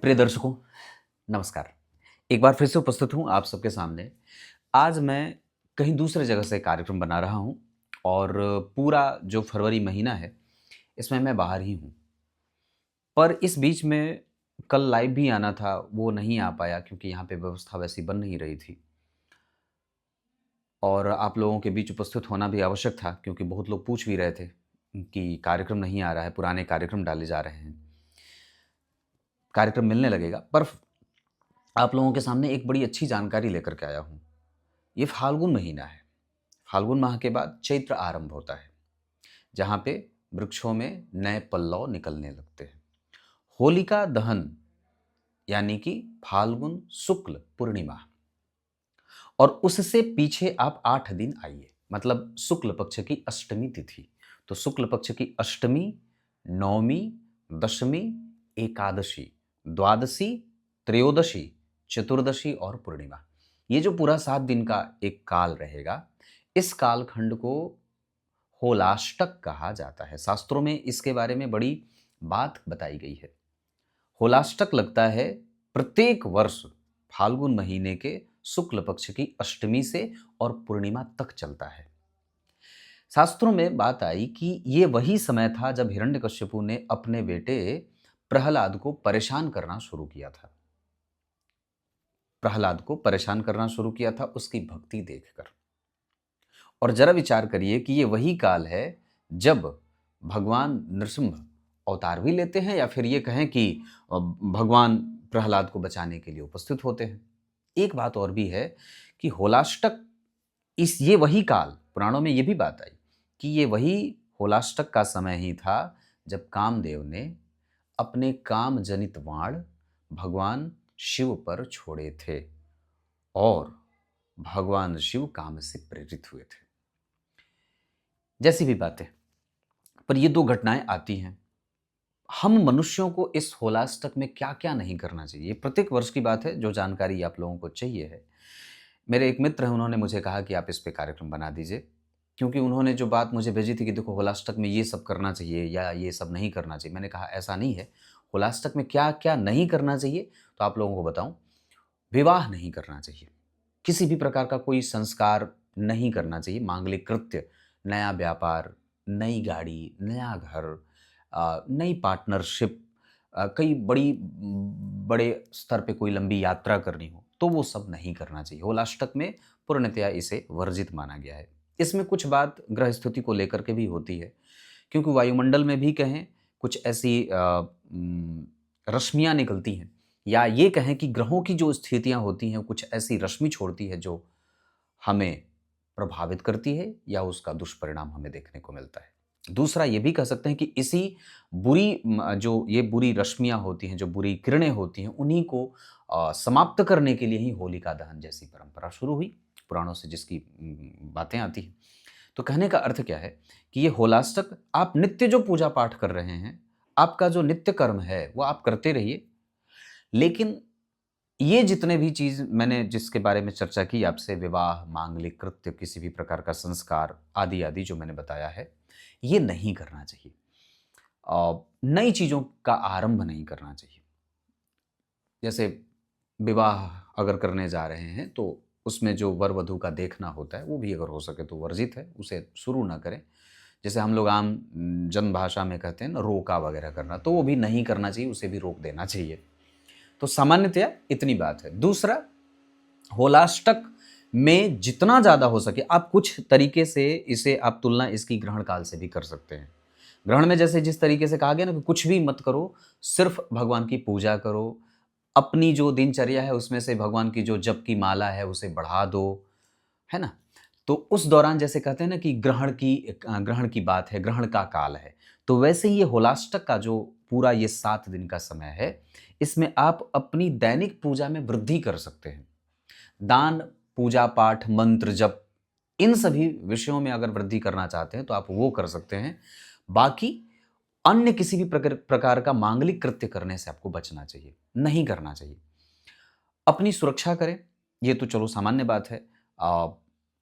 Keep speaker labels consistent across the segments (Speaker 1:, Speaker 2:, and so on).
Speaker 1: प्रिय दर्शकों, नमस्कार। एक बार फिर से उपस्थित हूँ आप सबके सामने। आज मैं कहीं दूसरे जगह से कार्यक्रम बना रहा हूँ और पूरा जो फरवरी महीना है, इसमें मैं बाहर ही हूँ। पर इस बीच में कल लाइव भी आना था, वो नहीं आ पाया क्योंकि यहाँ पे व्यवस्था वैसी बन नहीं रही थी। और आप लोगों के बीच उपस्थित होना भी आवश्यक था क्योंकि बहुत लोग पूछ भी रहे थे कि कार्यक्रम नहीं आ रहा है, पुराने कार्यक्रम डाले जा रहे हैं। कार्यक्रम मिलने लगेगा, पर आप लोगों के सामने एक बड़ी अच्छी जानकारी लेकर के आया हूँ। ये फाल्गुन महीना है। फाल्गुन माह के बाद चैत्र आरंभ होता है, जहाँ पे वृक्षों में नए पल्लव निकलने लगते हैं। होलिका दहन यानी कि फाल्गुन शुक्ल पूर्णिमा, और उससे पीछे आप 8 दिन आइए, मतलब शुक्ल पक्ष की अष्टमी तिथि। तो शुक्ल पक्ष की अष्टमी, नवमी, दशमी, एकादशी, द्वादशी, त्रयोदशी, चतुर्दशी और पूर्णिमा। ये जो पूरा 7 दिन का एक काल रहेगा, इस कालखंड को होलाष्टक कहा जाता है। शास्त्रों में इसके बारे में बड़ी बात बताई गई है। होलाष्टक लगता है प्रत्येक वर्ष फाल्गुन महीने के शुक्ल पक्ष की अष्टमी से और पूर्णिमा तक चलता है। शास्त्रों में बात आई कि ये वही समय था जब हिरण्यकश्यपु ने अपने बेटे प्रहलाद को परेशान करना शुरू किया था। प्रहलाद को परेशान करना शुरू किया था उसकी भक्ति देखकर। और जरा विचार करिए कि ये वही काल है जब भगवान नृसिंह अवतार भी लेते हैं, या फिर ये कहें कि भगवान प्रहलाद को बचाने के लिए उपस्थित होते हैं। एक बात और भी है कि होलाष्टक, ये वही काल, पुराणों में ये भी बात आई कि ये वही होलाष्टक का समय ही था जब कामदेव ने अपने काम जनित वाण भगवान शिव पर छोड़े थे और भगवान शिव काम से प्रेरित हुए थे। जैसी भी बातें, पर ये दो घटनाएं आती हैं। हम मनुष्यों को इस होलाष्टक में क्या क्या नहीं करना चाहिए, प्रत्येक वर्ष की बात है। जो जानकारी आप लोगों को चाहिए है, मेरे एक मित्र हैं, उन्होंने मुझे कहा कि आप इस पे कार्यक्रम बना दीजिए, क्योंकि उन्होंने जो बात मुझे भेजी थी कि देखो होलाष्टक में ये सब करना चाहिए या ये सब नहीं करना चाहिए। मैंने कहा ऐसा नहीं है। होलाष्टक में क्या क्या नहीं करना चाहिए तो आप लोगों को बताऊं। विवाह नहीं करना चाहिए, किसी भी प्रकार का कोई संस्कार नहीं करना चाहिए, मांगलिक कृत्य, नया व्यापार, नई गाड़ी, नया घर, नई पार्टनरशिप, कई बड़े स्तर पे कोई लंबी यात्रा करनी हो तो वो सब नहीं करना चाहिए। होलाष्टक में पूर्णतया इसे वर्जित माना गया है। इसमें कुछ बात ग्रह स्थिति को लेकर के भी होती है, क्योंकि वायुमंडल में भी कहें कुछ ऐसी रश्मियाँ निकलती हैं, या ये कहें कि ग्रहों की जो स्थितियाँ होती हैं कुछ ऐसी रश्मि छोड़ती है जो हमें प्रभावित करती है या उसका दुष्परिणाम हमें देखने को मिलता है। दूसरा ये भी कह सकते हैं कि इसी जो ये बुरी रश्मियाँ होती हैं, जो बुरी किरणें होती हैं, उन्हीं को समाप्त करने के लिए ही होलिका दहन जैसी परंपरा शुरू हुई, पुराणों से जिसकी बातें आती हैं। तो कहने का अर्थ क्या है कि ये होलाष्टक, आप नित्य जो पूजा पाठ कर रहे हैं, आपका जो नित्य कर्म है वो आप करते रहिए, लेकिन ये जितने भी चीज़ मैंने जिसके बारे में चर्चा की आपसे, विवाह, मांगलिक कृत्य, किसी भी प्रकार का संस्कार आदि आदि जो मैंने बताया है, ये नहीं करना चाहिए। नई चीज़ों का आरंभ नहीं करना चाहिए। जैसे विवाह अगर करने जा रहे हैं तो उसमें जो वर वधू का देखना होता है वो भी अगर हो सके तो वर्जित है, उसे शुरू ना करें। जैसे हम लोग आम जन भाषा में कहते हैं ना, रोका वगैरह करना, तो वो भी नहीं करना चाहिए, उसे भी रोक देना चाहिए। तो सामान्यतया इतनी बात है। दूसरा, होलाष्टक में जितना ज़्यादा हो सके आप कुछ तरीके से इसे आप तुलना इसकी ग्रहण काल से भी कर सकते हैं। ग्रहण में जैसे जिस तरीके से कहा गया ना कि कुछ भी मत करो, सिर्फ भगवान की पूजा करो, अपनी जो दिनचर्या है उसमें से भगवान की जो जप की माला है उसे बढ़ा दो, है ना? तो उस दौरान जैसे कहते हैं ना कि ग्रहण की बात है, ग्रहण का काल है, तो वैसे ही ये होलाष्टक का जो पूरा ये 7 दिन का समय है, इसमें आप अपनी दैनिक पूजा में वृद्धि कर सकते हैं। दान, पूजा पाठ, मंत्र जप, इन सभी विषयों में अगर वृद्धि करना चाहते हैं तो आप वो कर सकते हैं। बाकी अन्य किसी भी प्रकार का मांगलिक कृत्य करने से आपको बचना चाहिए, नहीं करना चाहिए। अपनी सुरक्षा करें, ये तो चलो सामान्य बात है।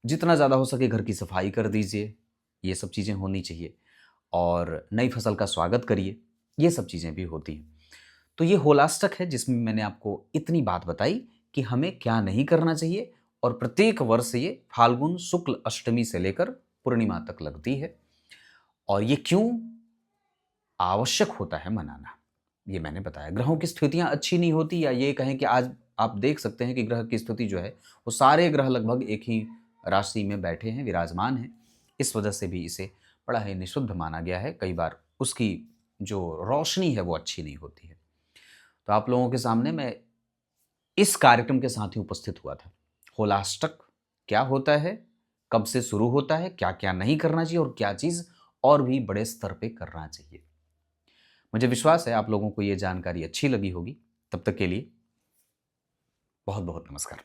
Speaker 1: जितना ज़्यादा हो सके घर की सफाई कर दीजिए, ये सब चीज़ें होनी चाहिए। और नई फसल का स्वागत करिए, ये सब चीज़ें भी होती हैं। तो ये होलाष्टक है जिसमें मैंने आपको इतनी बात बताई कि हमें क्या नहीं करना चाहिए, और प्रत्येक वर्ष ये फाल्गुन शुक्ल अष्टमी से लेकर पूर्णिमा तक लगती है। और ये क्यों आवश्यक होता है मनाना, ये मैंने बताया। ग्रहों की स्थितियां अच्छी नहीं होती, या ये कहें कि आज आप देख सकते हैं कि ग्रह की स्थिति जो है वो सारे ग्रह लगभग एक ही राशि में बैठे हैं, विराजमान हैं। इस वजह से भी इसे बड़ा ही निषुद्ध माना गया है। कई बार उसकी जो रोशनी है वो अच्छी नहीं होती है। तो आप लोगों के सामने मैं इस कार्यक्रम के साथ ही उपस्थित हुआ था। होलाष्टक क्या होता है, कब से शुरू होता है, क्या क्या नहीं करना चाहिए, और क्या चीज़ और भी बड़े स्तर पे करना चाहिए। मुझे विश्वास है आप लोगों को ये जानकारी अच्छी लगी होगी। तब तक के लिए बहुत बहुत नमस्कार।